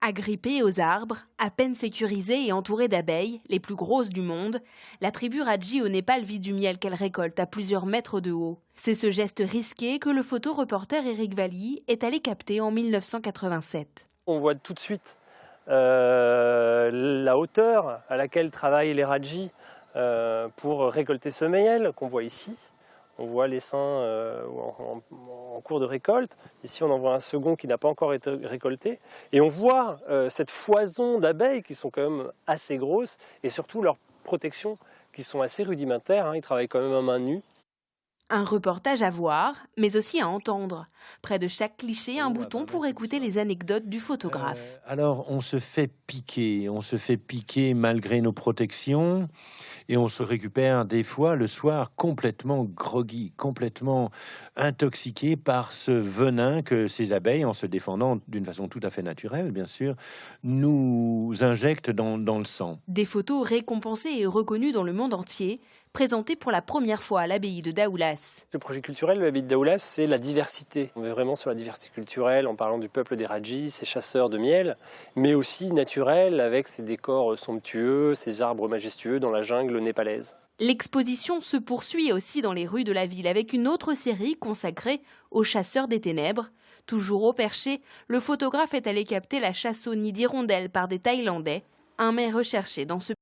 Agrippée aux arbres, à peine sécurisée et entourée d'abeilles, les plus grosses du monde, la tribu Radji au Népal vit du miel qu'elle récolte à plusieurs mètres de haut. C'est ce geste risqué que le photoreporter Éric Valli est allé capter en 1987. On voit tout de suite la hauteur à laquelle travaillent les Radji pour récolter ce miel qu'on voit ici. On voit l'essaim en cours de récolte. Ici, on en voit un second qui n'a pas encore été récolté. Et on voit cette foison d'abeilles qui sont quand même assez grosses et surtout leurs protections qui sont assez rudimentaires. Ils travaillent quand même à main nue. Un reportage à voir, mais aussi à entendre. Près de chaque cliché, un bouton pour écouter les anecdotes du photographe. Alors, on se fait piquer malgré nos protections, et on se récupère des fois le soir complètement groggy, complètement intoxiqué par ce venin que ces abeilles, en se défendant d'une façon tout à fait naturelle, bien sûr, nous injectent dans le sang. Des photos récompensées et reconnues dans le monde entier, présentées pour la première fois à l'abbaye de Daoulas. Le projet culturel de l'abbaye de Daoulas, c'est la diversité. On est vraiment sur la diversité culturelle en parlant du peuple des Radji, ces chasseurs de miel, mais aussi naturel avec ces décors somptueux, ces arbres majestueux dans la jungle népalaise. L'exposition se poursuit aussi dans les rues de la ville avec une autre série consacrée aux chasseurs des ténèbres. Toujours au perché, le photographe est allé capter la chasse au nid d'hirondelles par des Thaïlandais, un mets recherché dans ce